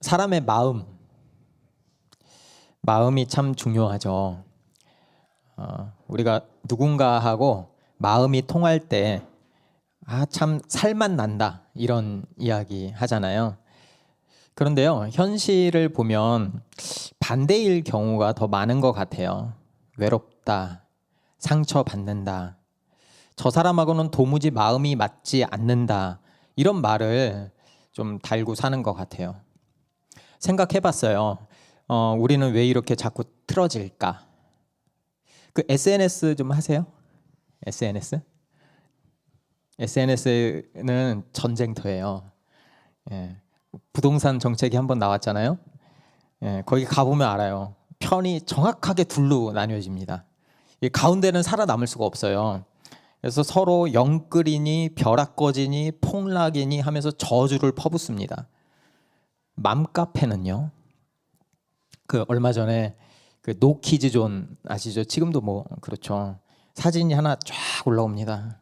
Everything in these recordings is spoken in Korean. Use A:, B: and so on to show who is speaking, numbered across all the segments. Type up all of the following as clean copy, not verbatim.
A: 사람의 마음이 참 중요하죠. 우리가 누군가하고 마음이 통할 때 참 살맛 난다 이런 이야기 하잖아요. 그런데요, 현실을 보면 반대일 경우가 더 많은 것 같아요. 외롭다, 상처받는다, 저 사람하고는 도무지 마음이 맞지 않는다, 이런 말을 좀 달고 사는 것 같아요. 생각해봤어요. 우리는 왜 이렇게 자꾸 틀어질까? 그 SNS 좀 하세요? SNS? SNS는 전쟁터예요. 예. 부동산 정책이 한번 나왔잖아요. 예, 거기 가보면 알아요. 편이 정확하게 둘로 나뉘어집니다. 이 가운데는 살아남을 수가 없어요. 그래서 서로 영끌이니 벼락거지니 폭락이니 하면서 저주를 퍼붓습니다. 맘카페는요, 그 얼마 전에 그 노키즈존 아시죠? 지금도 뭐 그렇죠. 사진이 하나 쫙 올라옵니다.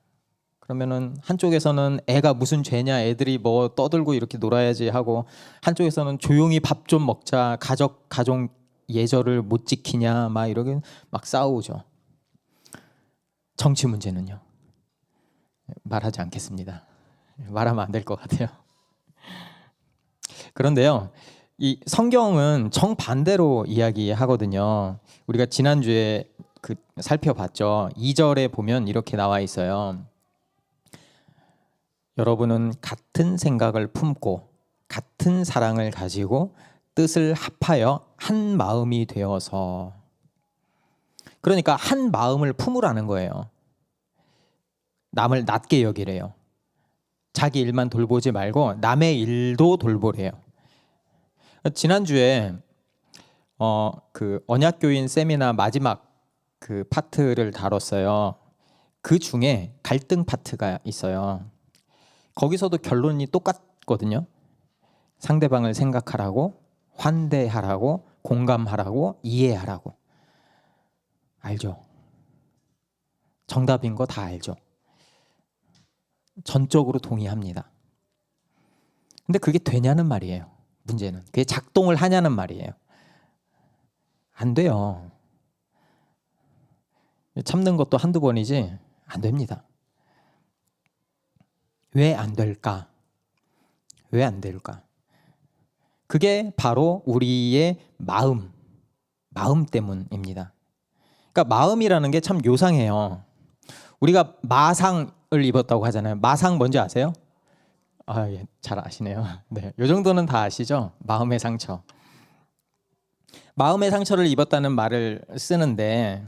A: 그러면은 한쪽에서는 애가 무슨 죄냐, 애들이 뭐 떠들고 이렇게 놀아야지 하고, 한쪽에서는 조용히 밥 좀 먹자, 가족 예절을 못 지키냐 막 이러게 막 싸우죠. 정치 문제는요, 말하지 않겠습니다. 말하면 안 될 것 같아요. 그런데요, 이 성경은 정반대로 이야기하거든요. 우리가 지난주에 살펴봤죠. 2절에 보면 이렇게 나와 있어요. 여러분은 같은 생각을 품고 같은 사랑을 가지고 뜻을 합하여 한 마음이 되어서. 그러니까 한 마음을 품으라는 거예요. 남을 낮게 여기래요. 자기 일만 돌보지 말고 남의 일도 돌보래요. 지난주에 그 언약교인 세미나 마지막 그 파트를 다뤘어요. 그 중에 갈등 파트가 있어요. 거기서도 결론이 똑같거든요. 상대방을 생각하라고, 환대하라고, 공감하라고, 이해하라고. 알죠? 정답인 거 다 알죠? 전적으로 동의합니다. 근데 그게 되냐는 말이에요. 문제는 그게 작동을 하냐는 말이에요. 안 돼요. 참는 것도 한두 번이지 안 됩니다. 왜 안 될까? 왜 안 될까? 그게 바로 우리의 마음 때문입니다. 그러니까 마음이라는 게 참 요상해요. 우리가 마상을 입었다고 하잖아요. 마상 뭔지 아세요? 예, 잘 아시네요. 네, 요 정도는 다 아시죠? 마음의 상처. 마음의 상처를 입었다는 말을 쓰는데,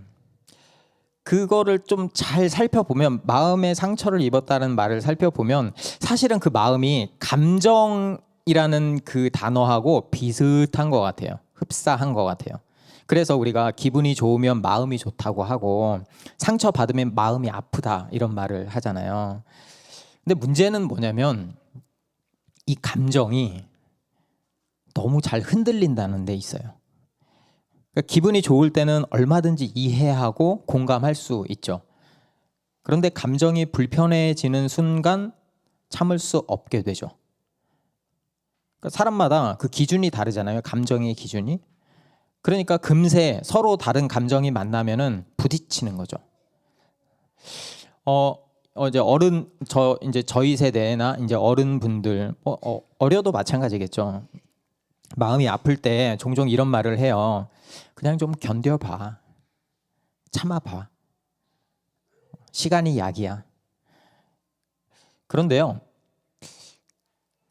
A: 그거를 좀 잘 살펴보면, 마음의 상처를 입었다는 말을 살펴보면 사실은 그 마음이 감정이라는 그 단어하고 비슷한 것 같아요. 흡사한 것 같아요. 그래서 우리가 기분이 좋으면 마음이 좋다고 하고, 상처받으면 마음이 아프다 이런 말을 하잖아요. 근데 문제는 뭐냐면 이 감정이 너무 잘 흔들린다는 데 있어요. 그러니까 기분이 좋을 때는 얼마든지 이해하고 공감할 수 있죠. 그런데 감정이 불편해지는 순간 참을 수 없게 되죠. 그러니까 사람마다 그 기준이 다르잖아요. 감정의 기준이. 그러니까 금세 서로 다른 감정이 만나면은 부딪히는 거죠. 이제 저희 세대나 이제 어른분들, 어려도 마찬가지겠죠. 마음이 아플 때 종종 이런 말을 해요. 그냥 좀 견뎌봐. 참아봐. 시간이 약이야. 그런데요,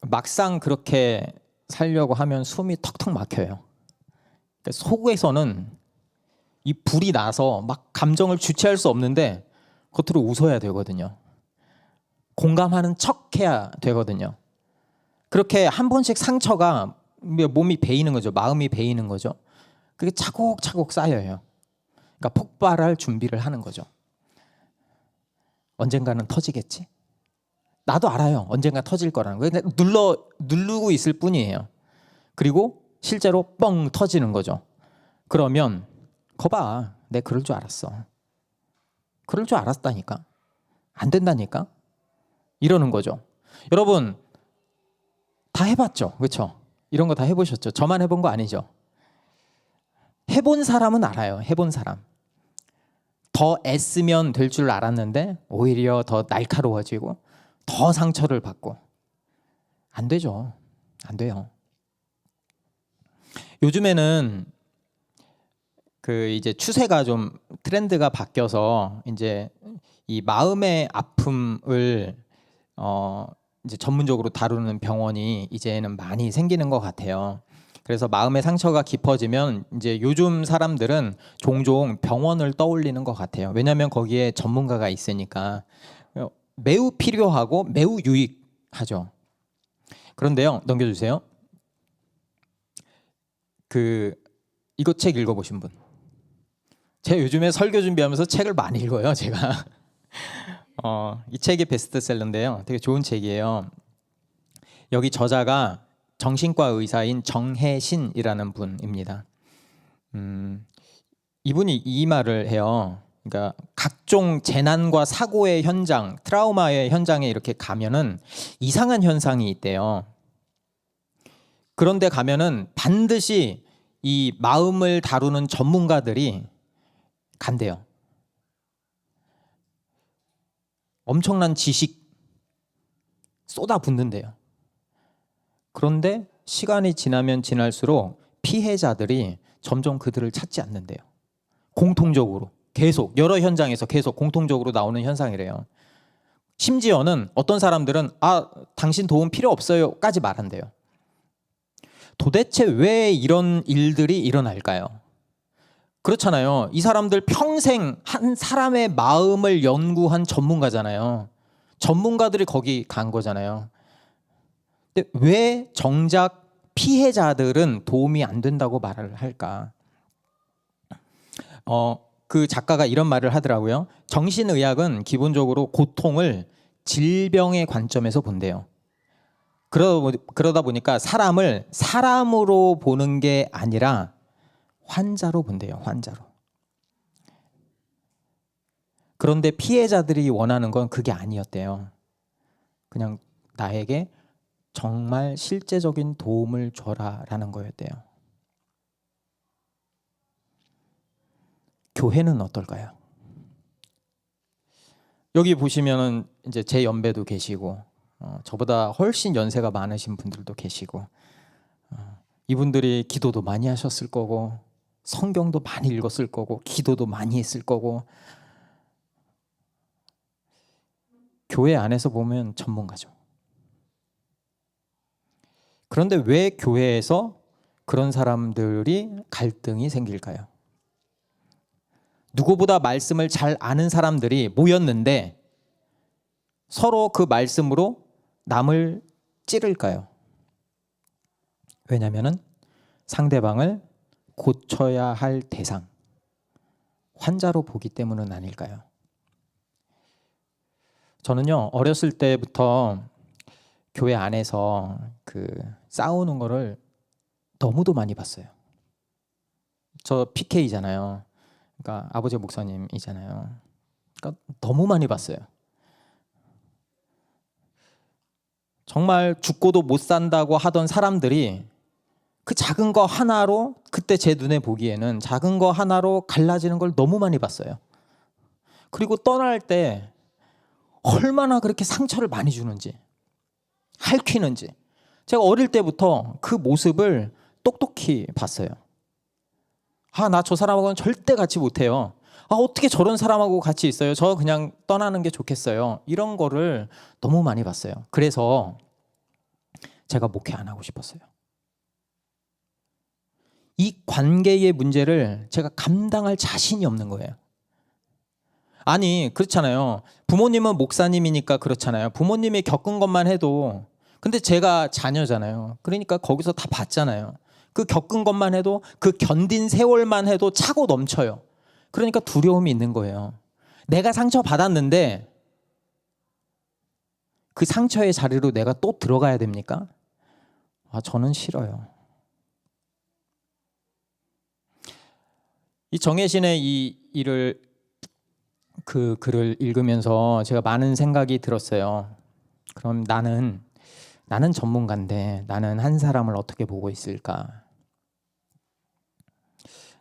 A: 막상 그렇게 살려고 하면 숨이 턱턱 막혀요. 그러니까 속에서는 이 불이 나서 막 감정을 주체할 수 없는데 겉으로 웃어야 되거든요. 공감하는 척 해야 되거든요. 그렇게 한 번씩 상처가 몸이 베이는 거죠. 마음이 베이는 거죠. 그게 차곡차곡 쌓여요. 그러니까 폭발할 준비를 하는 거죠. 언젠가는 터지겠지? 나도 알아요. 언젠가 터질 거라는 거. 그냥 누르고 있을 뿐이에요. 그리고 실제로 뻥 터지는 거죠. 그러면 거봐, 내 그럴 줄 알았어. 그럴 줄 알았다니까. 안 된다니까. 이러는 거죠. 여러분 다 해봤죠, 그렇죠? 이런 거 다 해보셨죠? 저만 해본 거 아니죠? 해본 사람은 알아요. 해본 사람. 더 애쓰면 될 줄 알았는데 오히려 더 날카로워지고 더 상처를 받고. 안 되죠. 안 돼요. 요즘에는 그 이제 추세가 좀 트렌드가 바뀌어서 이제 이 마음의 아픔을 이제 전문적으로 다루는 병원이 이제는 많이 생기는 것 같아요. 그래서 마음의 상처가 깊어지면 이제 요즘 사람들은 종종 병원을 떠올리는 것 같아요. 왜냐하면 거기에 전문가가 있으니까 매우 필요하고 매우 유익하죠. 그런데요, 넘겨주세요. 이거 책 읽어보신 분? 제가 요즘에 설교 준비하면서 책을 많이 읽어요, 제가. 이 책이 베스트셀러인데요. 되게 좋은 책이에요. 여기 저자가 정신과 의사인 정혜신이라는 분입니다. 이분이 이 말을 해요. 그러니까 각종 재난과 사고의 현장, 트라우마의 현장에 이렇게 가면은 이상한 현상이 있대요. 그런데 가면은 반드시 이 마음을 다루는 전문가들이 간대요. 엄청난 지식 쏟아붓는데요. 그런데 시간이 지나면 지날수록 피해자들이 점점 그들을 찾지 않는데요. 공통적으로 계속 여러 현장에서 계속 공통적으로 나오는 현상이래요. 심지어는 어떤 사람들은 당신 도움 필요 없어요까지 말한대요. 도대체 왜 이런 일들이 일어날까요? 그렇잖아요. 이 사람들 평생 한 사람의 마음을 연구한 전문가잖아요. 전문가들이 거기 간 거잖아요. 근데 왜 정작 피해자들은 도움이 안 된다고 말을 할까? 그 작가가 이런 말을 하더라고요. 정신의학은 기본적으로 고통을 질병의 관점에서 본대요. 그러다 보니까 사람을 사람으로 보는 게 아니라 환자로 본대요. 환자로. 그런데 피해자들이 원하는 건 그게 아니었대요. 그냥 나에게 정말 실제적인 도움을 줘라라는 거였대요. 교회는 어떨까요? 여기 보시면은 이제 제 연배도 계시고 저보다 훨씬 연세가 많으신 분들도 계시고 이분들이 기도도 많이 하셨을 거고 성경도 많이 읽었을 거고 기도도 많이 했을 거고 교회 안에서 보면 전문가죠. 그런데 왜 교회에서 그런 사람들이 갈등이 생길까요? 누구보다 말씀을 잘 아는 사람들이 모였는데 서로 그 말씀으로 남을 찌를까요? 왜냐하면 상대방을 고쳐야 할 대상, 환자로 보기 때문은 아닐까요? 저는요, 어렸을 때부터 교회 안에서 싸우는 거를 너무도 많이 봤어요. 저 PK잖아요. 그러니까 아버지 목사님이잖아요. 그러니까 너무 많이 봤어요. 정말 죽고도 못 산다고 하던 사람들이 그 작은 거 하나로 그때 제 눈에 보기에는 작은 거 하나로 갈라지는 걸 너무 많이 봤어요. 그리고 떠날 때 얼마나 그렇게 상처를 많이 주는지, 핥히는지 제가 어릴 때부터 그 모습을 똑똑히 봤어요. 나 저 사람하고는 절대 같이 못해요. 어떻게 저런 사람하고 같이 있어요? 저 그냥 떠나는 게 좋겠어요. 이런 거를 너무 많이 봤어요. 그래서 제가 목회 안 하고 싶었어요. 이 관계의 문제를 제가 감당할 자신이 없는 거예요. 아니, 그렇잖아요. 부모님은 목사님이니까 그렇잖아요. 부모님이 겪은 것만 해도, 근데 제가 자녀잖아요. 그러니까 거기서 다 봤잖아요. 그 겪은 것만 해도, 그 견딘 세월만 해도 차고 넘쳐요. 그러니까 두려움이 있는 거예요. 내가 상처 받았는데 그 상처의 자리로 내가 또 들어가야 됩니까? 저는 싫어요. 이 정혜신의 그 글을 읽으면서 제가 많은 생각이 들었어요. 그럼 나는 나는 전문가인데 나는 한 사람을 어떻게 보고 있을까?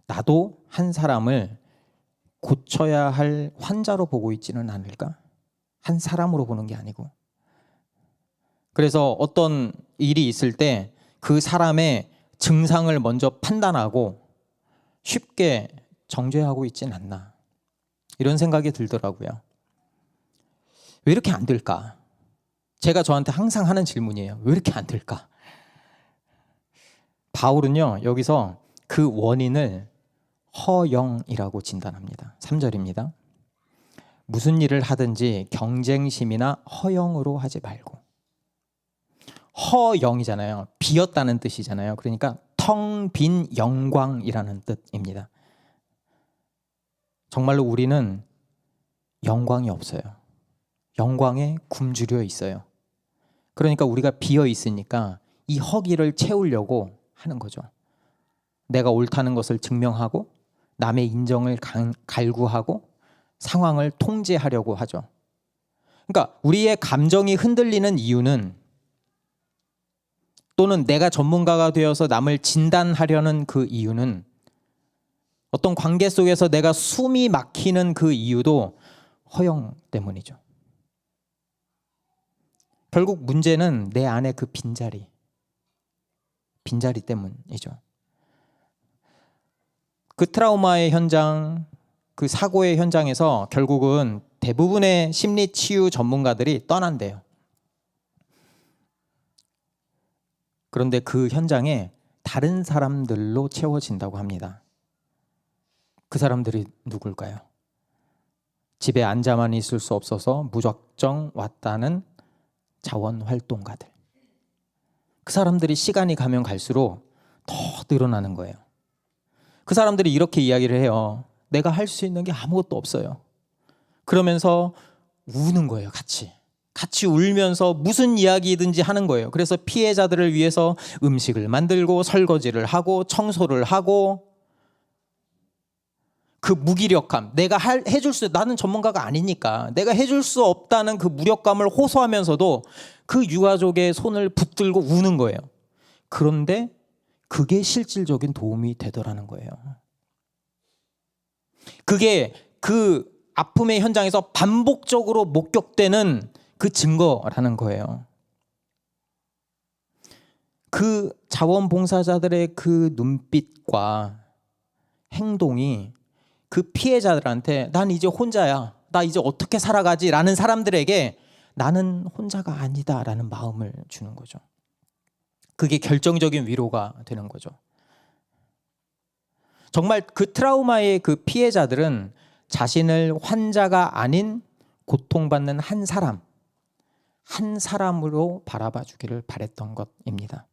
A: 나도 한 사람을 고쳐야 할 환자로 보고 있지는 않을까? 한 사람으로 보는 게 아니고. 그래서 어떤 일이 있을 때 그 사람의 증상을 먼저 판단하고 쉽게 정죄하고 있진 않나. 이런 생각이 들더라고요. 왜 이렇게 안 될까? 제가 저한테 항상 하는 질문이에요. 왜 이렇게 안 될까? 바울은요, 여기서 그 원인을 허영이라고 진단합니다. 3절입니다. 무슨 일을 하든지 경쟁심이나 허영으로 하지 말고. 허영이잖아요. 비었다는 뜻이잖아요. 그러니까 텅 빈 영광이라는 뜻입니다. 정말로 우리는 영광이 없어요. 영광에 굶주려 있어요. 그러니까 우리가 비어 있으니까 이 허기를 채우려고 하는 거죠. 내가 옳다는 것을 증명하고 남의 인정을 갈구하고 상황을 통제하려고 하죠. 그러니까 우리의 감정이 흔들리는 이유는, 또는 내가 전문가가 되어서 남을 진단하려는 그 이유는, 어떤 관계 속에서 내가 숨이 막히는 그 이유도 허영 때문이죠. 결국 문제는 내 안에 그 빈자리 때문이죠. 그 트라우마의 현장, 그 사고의 현장에서 결국은 대부분의 심리 치유 전문가들이 떠난대요. 그런데 그 현장에 다른 사람들로 채워진다고 합니다. 그 사람들이 누굴까요? 집에 앉아만 있을 수 없어서 무작정 왔다는 자원활동가들. 그 사람들이 시간이 가면 갈수록 더 늘어나는 거예요. 그 사람들이 이렇게 이야기를 해요. 내가 할 수 있는 게 아무것도 없어요. 그러면서 우는 거예요. 같이 울면서 무슨 이야기든지 하는 거예요. 그래서 피해자들을 위해서 음식을 만들고 설거지를 하고 청소를 하고, 그 무기력함, 내가 해줄 수, 나는 전문가가 아니니까 내가 해줄 수 없다는 그 무력감을 호소하면서도 그 유가족의 손을 붙들고 우는 거예요. 그런데 그게 실질적인 도움이 되더라는 거예요. 그게 그 아픔의 현장에서 반복적으로 목격되는 그 증거라는 거예요. 그 자원봉사자들의 그 눈빛과 행동이 그 피해자들한테 난 이제 혼자야, 나 이제 어떻게 살아가지? 라는 사람들에게 나는 혼자가 아니다 라는 마음을 주는 거죠. 그게 결정적인 위로가 되는 거죠. 정말 그 트라우마의 그 피해자들은 자신을 환자가 아닌 고통받는 한 사람으로 바라봐 주기를 바랬던 것입니다.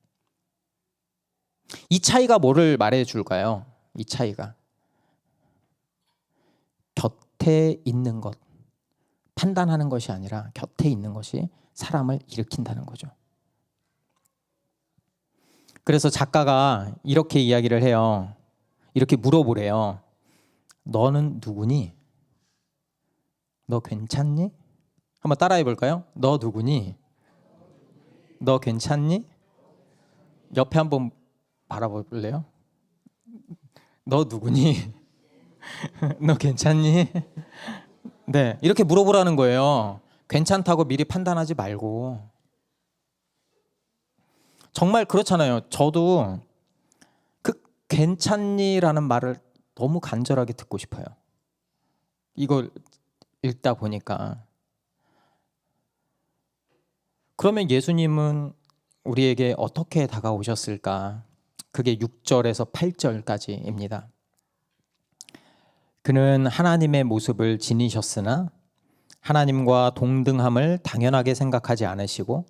A: 이 차이가 뭐를 말해 줄까요? 이 차이가 곁에 있는 것, 판단하는 것이 아니라 곁에 있는 것이 사람을 일으킨다는 거죠. 그래서 작가가 이렇게 이야기를 해요. 이렇게 물어보래요. 너는 누구니? 너 괜찮니? 한번 따라해 볼까요? 너 누구니? 너 괜찮니? 옆에 한번 바라볼래요? 너 누구니? 너 괜찮니? 네, 이렇게 물어보라는 거예요. 괜찮다고 미리 판단하지 말고. 정말 그렇잖아요. 저도 그 괜찮니라는 말을 너무 간절하게 듣고 싶어요. 이걸 읽다 보니까. 그러면 예수님은 우리에게 어떻게 다가오셨을까? 그게 6절에서 8절까지입니다. 그는 하나님의 모습을 지니셨으나 하나님과 동등함을 당연하게 생각하지 않으시고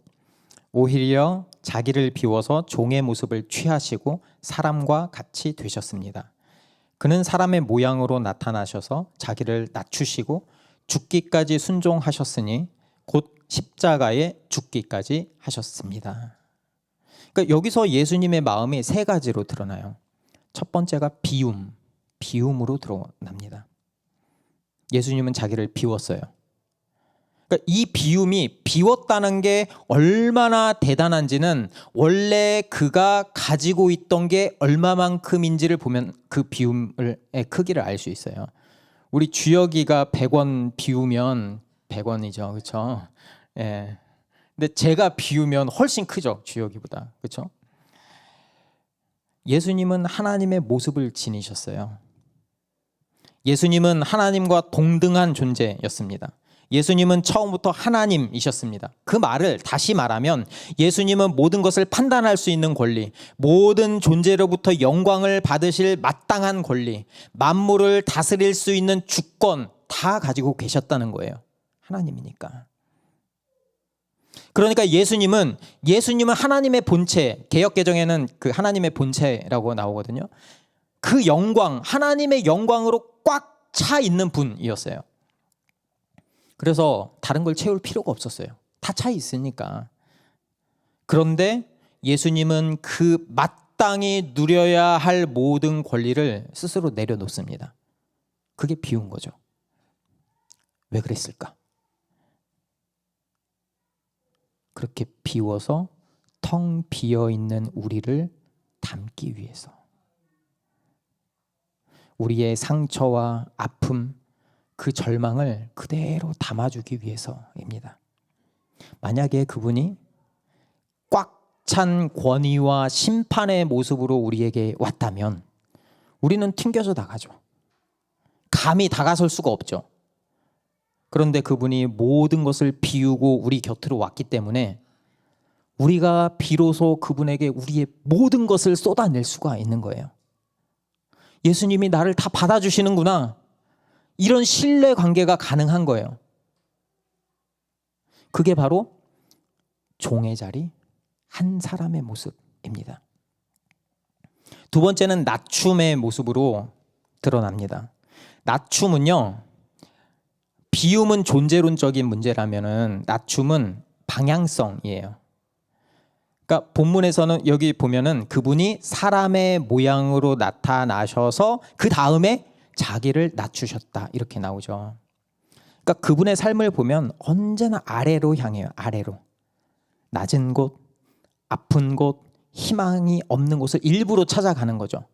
A: 오히려 자기를 비워서 종의 모습을 취하시고 사람과 같이 되셨습니다. 그는 사람의 모양으로 나타나셔서 자기를 낮추시고 죽기까지 순종하셨으니 곧 십자가에 죽기까지 하셨습니다. 그러니까 여기서 예수님의 마음이 세 가지로 드러나요. 첫 번째가 비움으로 드러납니다. 예수님은 자기를 비웠어요. 그러니까 그러니까 이 비움이 비웠다는 게 얼마나 대단한지는 원래 그가 가지고 있던 게 얼마만큼인지를 보면 그 비움의 크기를 알 수 있어요. 우리 주혁이가 100원 비우면 100원이죠. 그렇죠? 예. 근데 제가 비우면 훨씬 크죠. 주혁이보다. 그렇죠? 예수님은 하나님의 모습을 지니셨어요. 예수님은 하나님과 동등한 존재였습니다. 예수님은 처음부터 하나님이셨습니다. 그 말을 다시 말하면 예수님은 모든 것을 판단할 수 있는 권리, 모든 존재로부터 영광을 받으실 마땅한 권리, 만물을 다스릴 수 있는 주권 다 가지고 계셨다는 거예요. 하나님이니까. 그러니까 예수님은 하나님의 본체, 개역개정에는 그 하나님의 본체라고 나오거든요. 그 영광, 하나님의 영광으로 꽉 차 있는 분이었어요. 그래서 다른 걸 채울 필요가 없었어요. 다 차 있으니까. 그런데 예수님은 그 마땅히 누려야 할 모든 권리를 스스로 내려놓습니다. 그게 비운 거죠. 왜 그랬을까? 그렇게 비워서 텅 비어 있는 우리를 담기 위해서. 우리의 상처와 아픔, 그 절망을 그대로 담아주기 위해서입니다. 만약에 그분이 꽉 찬 권위와 심판의 모습으로 우리에게 왔다면 우리는 튕겨져 나가죠. 감히 다가설 수가 없죠. 그런데 그분이 모든 것을 비우고 우리 곁으로 왔기 때문에 우리가 비로소 그분에게 우리의 모든 것을 쏟아낼 수가 있는 거예요. 예수님이 나를 다 받아주시는구나. 이런 신뢰 관계가 가능한 거예요. 그게 바로 종의 자리, 한 사람의 모습입니다. 두 번째는 낮춤의 모습으로 드러납니다. 낮춤은요, 비움은 존재론적인 문제라면은 낮춤은 방향성이에요. 그러니까 본문에서는 여기 보면은 그분이 사람의 모양으로 나타나셔서 그 다음에 자기를 낮추셨다 이렇게 나오죠. 그러니까 그분의 삶을 보면 언제나 아래로 향해요. 아래로. 낮은 곳, 아픈 곳, 희망이 없는 곳을 일부러 찾아가는 거죠.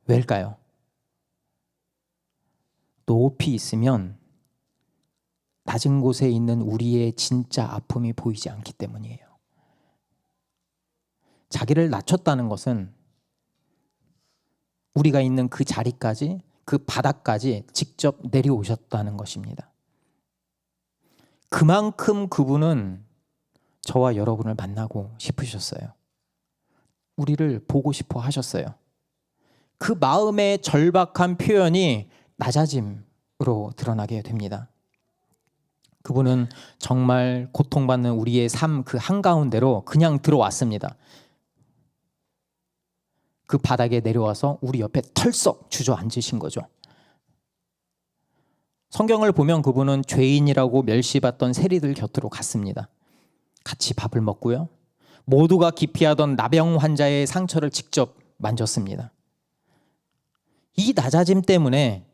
A: 왜일까요? 높이 있으면 낮은 곳에 있는 우리의 진짜 아픔이 보이지 않기 때문이에요. 자기를 낮췄다는 것은 우리가 있는 그 자리까지, 그 바닥까지 직접 내려오셨다는 것입니다. 그만큼 그분은 저와 여러분을 만나고 싶으셨어요. 우리를 보고 싶어 하셨어요. 그 마음의 절박한 표현이 낮아짐으로 드러나게 됩니다. 그분은 정말 고통받는 우리의 삶 그 한가운데로 그냥 들어왔습니다. 그 바닥에 내려와서 우리 옆에 털썩 주저앉으신 거죠. 성경을 보면 그분은 죄인이라고 멸시받던 세리들 곁으로 갔습니다. 같이 밥을 먹고요. 모두가 기피하던 나병 환자의 상처를 직접 만졌습니다. 이 낮아짐 때문에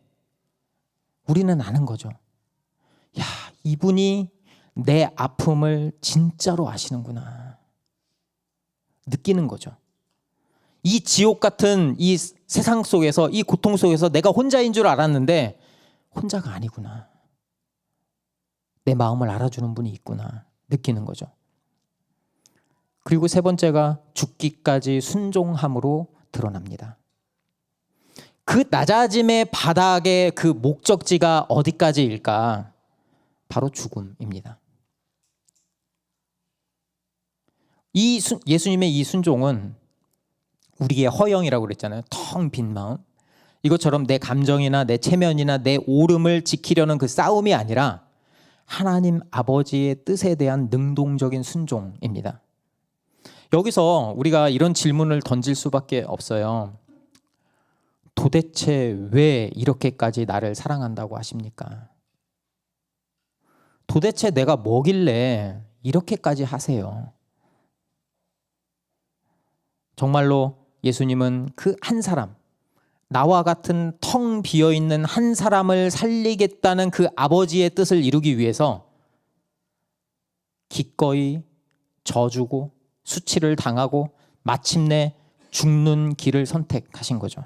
A: 우리는 아는 거죠. 야, 이분이 내 아픔을 진짜로 아시는구나. 느끼는 거죠. 이 지옥 같은 이 세상 속에서, 이 고통 속에서 내가 혼자인 줄 알았는데 혼자가 아니구나. 내 마음을 알아주는 분이 있구나. 느끼는 거죠. 그리고 세 번째가 죽기까지 순종함으로 드러납니다. 그 낮아짐의 바닥의 그 목적지가 어디까지일까? 바로 죽음입니다. 예수님의 이 순종은 우리의 허영이라고 그랬잖아요. 텅 빈 마음. 이것처럼 내 감정이나 내 체면이나 내 오름을 지키려는 그 싸움이 아니라 하나님 아버지의 뜻에 대한 능동적인 순종입니다. 여기서 우리가 이런 질문을 던질 수밖에 없어요. 도대체 왜 이렇게까지 나를 사랑한다고 하십니까? 도대체 내가 뭐길래 이렇게까지 하세요? 정말로 예수님은 그 한 사람, 나와 같은 텅 비어있는 한 사람을 살리겠다는 그 아버지의 뜻을 이루기 위해서 기꺼이 져주고 수치를 당하고 마침내 죽는 길을 선택하신 거죠.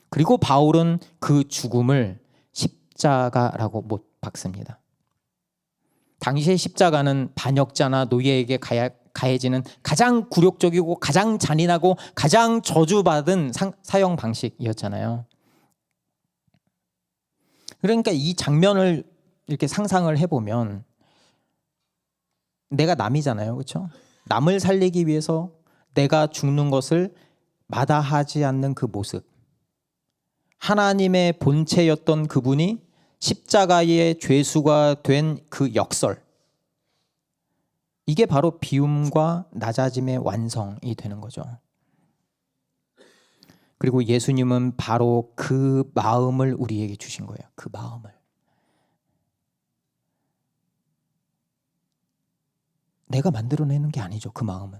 A: 그리고 바울은 그 죽음을 십자가라고 못 박습니다. 당시의 십자가는 반역자나 노예에게 가해지는 가장 굴욕적이고 가장 잔인하고 가장 저주받은 사형 방식이었잖아요. 그러니까 이 장면을 이렇게 상상을 해보면 내가 남이잖아요. 그렇죠? 남을 살리기 위해서 내가 죽는 것을 마다하지 않는 그 모습, 하나님의 본체였던 그분이 십자가의 죄수가 된 그 역설, 이게 바로 비움과 낮아짐의 완성이 되는 거죠. 그리고 예수님은 바로 그 마음을 우리에게 주신 거예요. 그 마음을. 내가 만들어내는 게 아니죠. 그 마음은.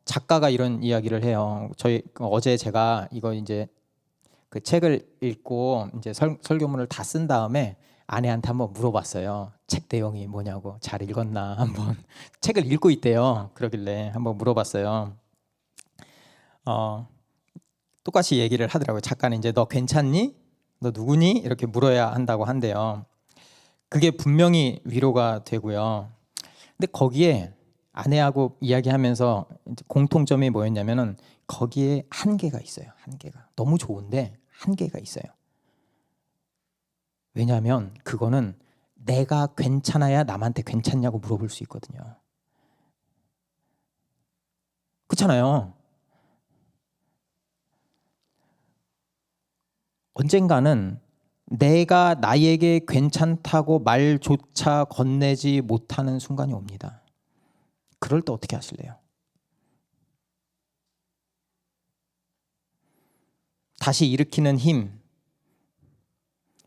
A: 작가가 이런 이야기를 해요. 어제 제가 이거 이제 그 책을 읽고 이제 설교문을 다 쓴 다음에 아내한테 한번 물어봤어요. 책 내용이 뭐냐고. 잘 읽었나 한번. 책을 읽고 있대요. 그러길래 한번 물어봤어요. 똑같이 얘기를 하더라고요. 작가는 이제 너 괜찮니? 너 누구니? 이렇게 물어야 한다고 한대요. 그게 분명히 위로가 되고요. 근데 거기에 아내하고 이야기하면서 공통점이 뭐였냐면은 거기에 한계가 있어요. 한계가. 너무 좋은데 한계가 있어요. 왜냐하면 그거는 내가 괜찮아야 남한테 괜찮냐고 물어볼 수 있거든요. 그렇잖아요. 언젠가는 내가 나에게 괜찮다고 말조차 건네지 못하는 순간이 옵니다. 그럴 때 어떻게 하실래요? 다시 일으키는 힘,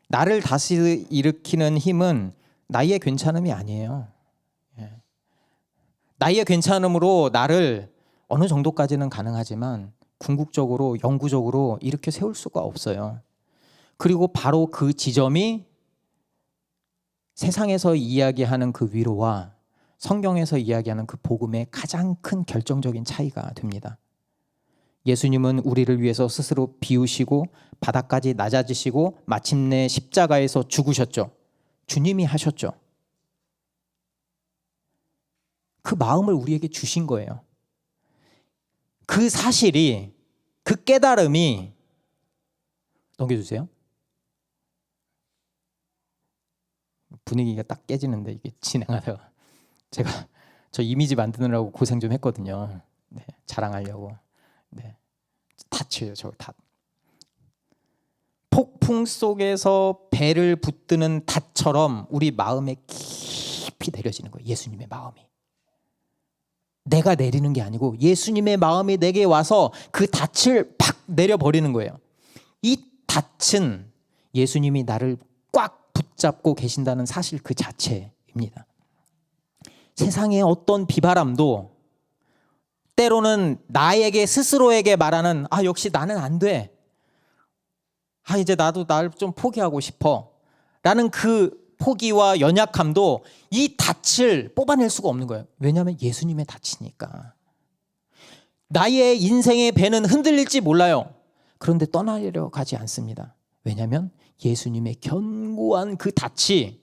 A: 나를 다시 일으키는 힘은 나의 괜찮음이 아니에요. 나의 괜찮음으로 나를 어느 정도까지는 가능하지만 궁극적으로 영구적으로 일으켜 세울 수가 없어요. 그리고 바로 그 지점이 세상에서 이야기하는 그 위로와 성경에서 이야기하는 그 복음의 가장 큰 결정적인 차이가 됩니다. 예수님은 우리를 위해서 스스로 비우시고 바닥까지 낮아지시고 마침내 십자가에서 죽으셨죠. 주님이 하셨죠. 그 마음을 우리에게 주신 거예요. 그 사실이, 그 깨달음이, 넘겨주세요. 분위기가 딱 깨지는데 이게 진행하다가 저 이미지 만드느라고 고생 좀 했거든요. 네, 자랑하려고. 네, 닻이에요, 저 닻. 폭풍 속에서 배를 붙드는 닻처럼 우리 마음에 깊이 내려지는 거예요. 예수님의 마음이. 내가 내리는 게 아니고 예수님의 마음이 내게 와서 그 닻을 팍 내려버리는 거예요. 이 닻은 예수님이 나를 꽉 붙잡고 계신다는 사실 그 자체입니다. 세상의 어떤 비바람도 때로는 나에게 스스로에게 말하는 역시 나는 안 돼. 이제 나도 나를 좀 포기하고 싶어. 라는 그 포기와 연약함도 이 닻을 뽑아낼 수가 없는 거예요. 왜냐하면 예수님의 닻이니까. 나의 인생의 배는 흔들릴지 몰라요. 그런데 떠나려 가지 않습니다. 왜냐하면 예수님의 견고한 그 닻이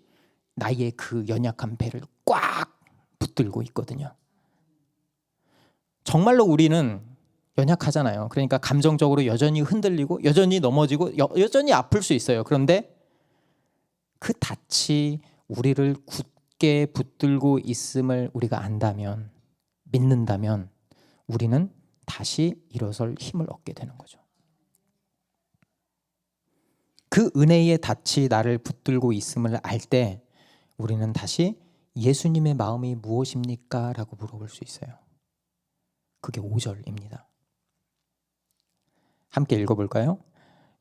A: 나의 그 연약한 배를 꽉 붙들고 있거든요. 정말로 우리는 연약하잖아요. 그러니까 감정적으로 여전히 흔들리고 여전히 넘어지고 여전히 아플 수 있어요. 그런데 그 닻이 우리를 굳게 붙들고 있음을 우리가 안다면, 믿는다면 우리는 다시 일어설 힘을 얻게 되는 거죠. 그 은혜의 닻이 나를 붙들고 있음을 알 때 우리는 다시 예수님의 마음이 무엇입니까? 라고 물어볼 수 있어요. 그게 5절입니다. 함께 읽어볼까요?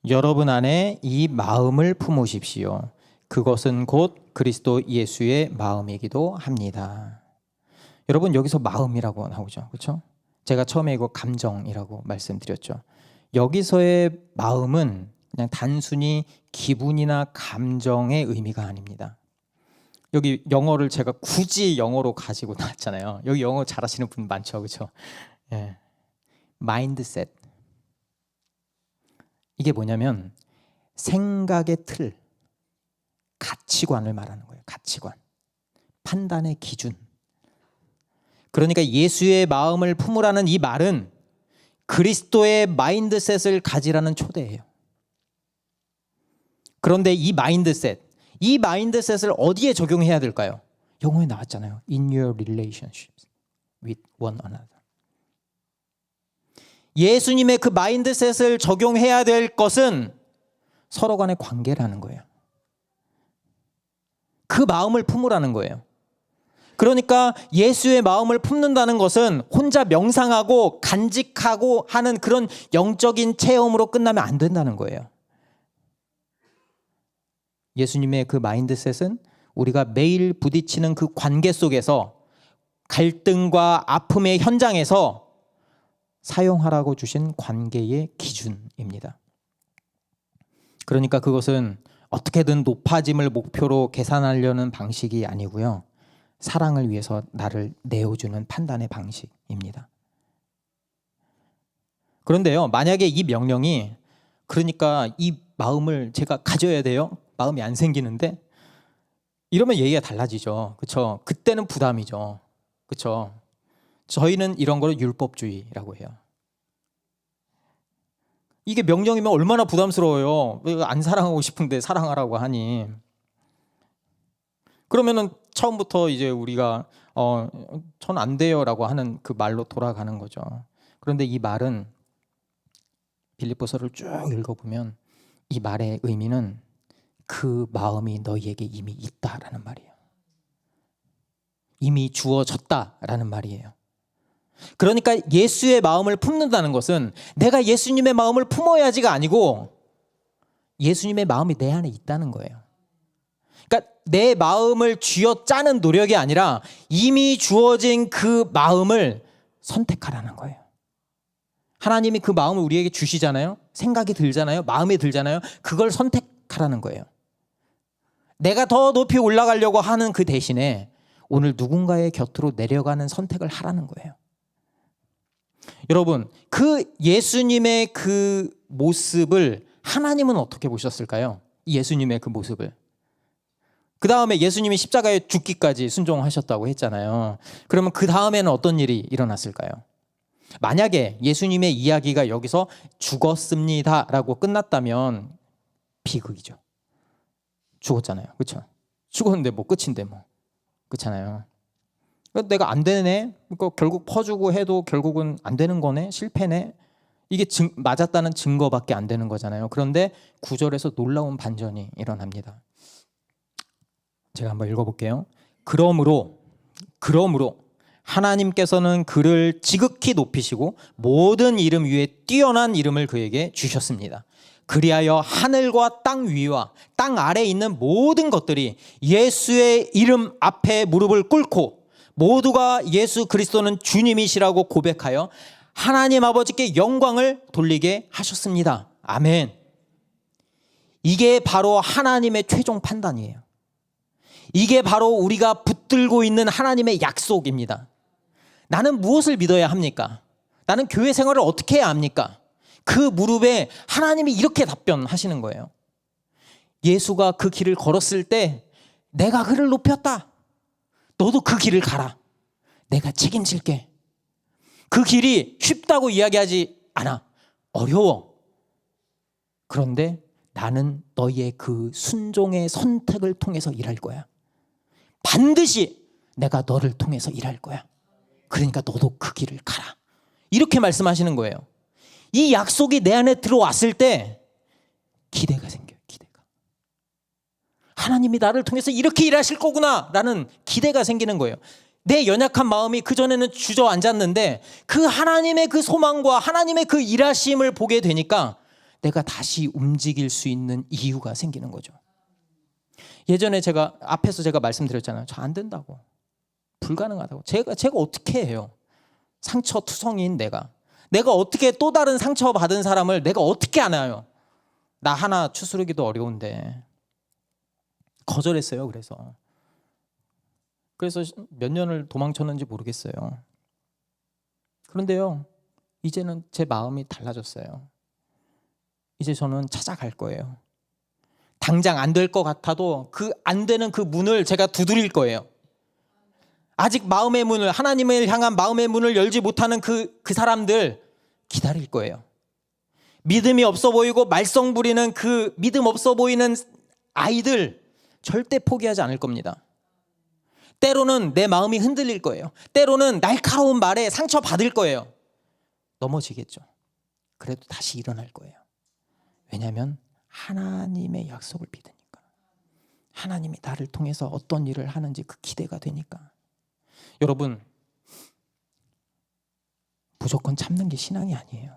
A: 여러분 안에 이 마음을 품으십시오. 그것은 곧 그리스도 예수의 마음이기도 합니다. 여러분, 여기서 마음이라고 나오죠. 그렇죠? 제가 처음에 이거 감정이라고 말씀드렸죠. 여기서의 마음은 그냥 단순히 기분이나 감정의 의미가 아닙니다. 여기 영어를 제가 굳이 영어로 가지고 나왔잖아요. 여기 영어 잘하시는 분 많죠, 그렇죠? 예. 마인드셋. 이게 뭐냐면 생각의 틀, 가치관을 말하는 거예요. 가치관, 판단의 기준. 그러니까 예수의 마음을 품으라는 이 말은 그리스도의 마인드셋을 가지라는 초대예요. 그런데 이 마인드셋을 어디에 적용해야 될까요? 영어에 나왔잖아요. In your relationships with one another. 예수님의 그 마인드셋을 적용해야 될 것은 서로 간의 관계라는 거예요. 그 마음을 품으라는 거예요. 그러니까 예수의 마음을 품는다는 것은 혼자 명상하고 간직하고 하는 그런 영적인 체험으로 끝나면 안 된다는 거예요. 예수님의 그 마인드셋은 우리가 매일 부딪히는 그 관계 속에서 갈등과 아픔의 현장에서 사용하라고 주신 관계의 기준입니다. 그러니까 그것은 어떻게든 높아짐을 목표로 계산하려는 방식이 아니고요. 사랑을 위해서 나를 내어주는 판단의 방식입니다. 그런데요, 만약에 이 명령이 그러니까 이 마음을 제가 가져야 돼요? 마음이 안 생기는데? 이러면 얘기가 달라지죠. 그렇죠? 그때는 부담이죠. 그렇죠? 저희는 이런 거를 율법주의라고 해요. 이게 명령이면 얼마나 부담스러워요. 안 사랑하고 싶은데 사랑하라고 하니. 그러면은 처음부터 이제 우리가 전 안 돼요라고 하는 그 말로 돌아가는 거죠. 그런데 이 말은 빌립보서를 쭉 읽어보면 이 말의 의미는 그 마음이 너희에게 이미 있다라는 말이에요. 이미 주어졌다라는 말이에요. 그러니까 예수의 마음을 품는다는 것은 내가 예수님의 마음을 품어야지가 아니고 예수님의 마음이 내 안에 있다는 거예요. 그러니까 내 마음을 쥐어짜는 노력이 아니라 이미 주어진 그 마음을 선택하라는 거예요. 하나님이 그 마음을 우리에게 주시잖아요. 생각이 들잖아요. 마음이 들잖아요. 그걸 선택하라는 거예요. 내가 더 높이 올라가려고 하는 그 대신에 오늘 누군가의 곁으로 내려가는 선택을 하라는 거예요. 여러분, 그 예수님의 그 모습을 하나님은 어떻게 보셨을까요? 예수님의 그 모습을. 그 다음에 예수님이 십자가에 죽기까지 순종하셨다고 했잖아요. 그러면 그 다음에는 어떤 일이 일어났을까요? 만약에 예수님의 이야기가 여기서 죽었습니다라고 끝났다면 비극이죠. 죽었잖아요. 그렇죠? 죽었는데 뭐 끝인데 뭐. 그렇잖아요. 내가 안 되네. 그러니까 결국 퍼주고 해도 결국은 안 되는 거네. 실패네. 이게 맞았다는 증거밖에 안 되는 거잖아요. 그런데 9절에서 놀라운 반전이 일어납니다. 제가 한번 읽어볼게요. 그러므로 하나님께서는 그를 지극히 높이시고 모든 이름 위에 뛰어난 이름을 그에게 주셨습니다. 그리하여 하늘과 땅 위와 땅 아래에 있는 모든 것들이 예수의 이름 앞에 무릎을 꿇고 모두가 예수 그리스도는 주님이시라고 고백하여 하나님 아버지께 영광을 돌리게 하셨습니다. 아멘. 이게 바로 하나님의 최종 판단이에요. 이게 바로 우리가 붙들고 있는 하나님의 약속입니다. 나는 무엇을 믿어야 합니까? 나는 교회 생활을 어떻게 해야 합니까? 그 무릎에 하나님이 이렇게 답변하시는 거예요. 예수가 그 길을 걸었을 때 내가 그를 높였다. 너도 그 길을 가라. 내가 책임질게. 그 길이 쉽다고 이야기하지 않아. 어려워. 그런데 나는 너희의 그 순종의 선택을 통해서 일할 거야. 반드시 내가 너를 통해서 일할 거야. 그러니까 너도 그 길을 가라. 이렇게 말씀하시는 거예요. 이 약속이 내 안에 들어왔을 때 기대가 생겨요. 기대가. 하나님이 나를 통해서 이렇게 일하실 거구나 라는 기대가 생기는 거예요. 내 연약한 마음이 그전에는 주저앉았는데 그 하나님의 그 소망과 하나님의 그 일하심을 보게 되니까 내가 다시 움직일 수 있는 이유가 생기는 거죠. 예전에 앞에서 제가 말씀드렸잖아요. 저 안 된다고. 불가능하다고. 제가 어떻게 해요? 상처투성이인 내가 어떻게 또 다른 상처받은 사람을 내가 어떻게 안아요? 나 하나 추스르기도 어려운데 거절했어요. 그래서 그래서 몇 년을 도망쳤는지 모르겠어요. 그런데요, 이제는 제 마음이 달라졌어요. 이제 저는 찾아갈 거예요. 당장 안 될 것 같아도 그 안 되는 그 문을 제가 두드릴 거예요. 아직 마음의 문을, 하나님을 향한 마음의 문을 열지 못하는 그 사람들 기다릴 거예요. 믿음이 없어 보이고 말썽 부리는 그 믿음 없어 보이는 아이들 절대 포기하지 않을 겁니다. 때로는 내 마음이 흔들릴 거예요. 때로는 날카로운 말에 상처받을 거예요. 넘어지겠죠. 그래도 다시 일어날 거예요. 왜냐하면 하나님의 약속을 믿으니까. 하나님이 나를 통해서 어떤 일을 하는지 그 기대가 되니까. 여러분, 무조건 참는 게 신앙이 아니에요.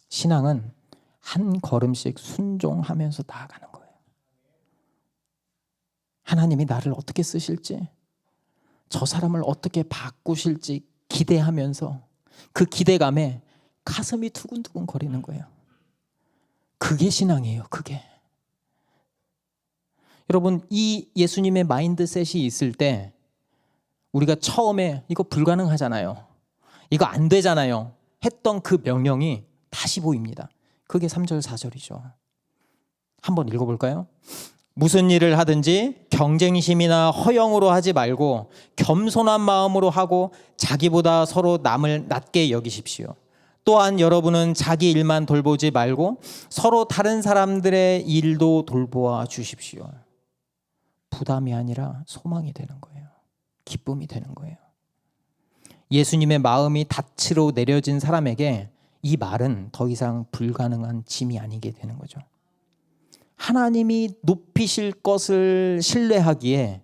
A: 신앙은 한 걸음씩 순종하면서 나아가는 거예요. 하나님이 나를 어떻게 쓰실지, 저 사람을 어떻게 바꾸실지 기대하면서 그 기대감에 가슴이 두근두근 거리는 거예요. 그게 신앙이에요. 그게. 여러분, 이 예수님의 마인드셋이 있을 때 우리가 처음에 이거 불가능하잖아요, 이거 안 되잖아요 했던 그 명령이 다시 보입니다. 그게 3절 4절이죠. 한번 읽어볼까요? 무슨 일을 하든지 경쟁심이나 허영으로 하지 말고 겸손한 마음으로 하고 자기보다 서로 남을 낮게 여기십시오. 또한 여러분은 자기 일만 돌보지 말고 서로 다른 사람들의 일도 돌보아 주십시오. 부담이 아니라 소망이 되는 거예요. 기쁨이 되는 거예요. 예수님의 마음이 닻으로 내려진 사람에게 이 말은 더 이상 불가능한 짐이 아니게 되는 거죠. 하나님이 높이실 것을 신뢰하기에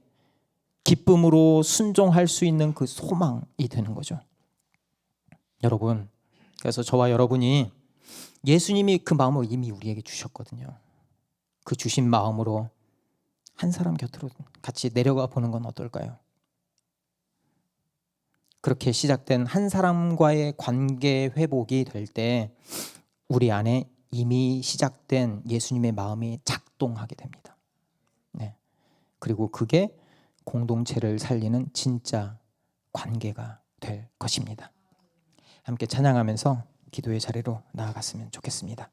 A: 기쁨으로 순종할 수 있는 그 소망이 되는 거죠. 여러분, 그래서 저와 여러분이 예수님이 그 마음을 이미 우리에게 주셨거든요. 그 주신 마음으로 한 사람 곁으로 같이 내려가 보는 건 어떨까요? 그렇게 시작된 한 사람과의 관계 회복이 될 때 우리 안에 이미 시작된 예수님의 마음이 작동하게 됩니다. 네. 그리고 그게 공동체를 살리는 진짜 관계가 될 것입니다. 함께 찬양하면서 기도의 자리로 나아갔으면 좋겠습니다.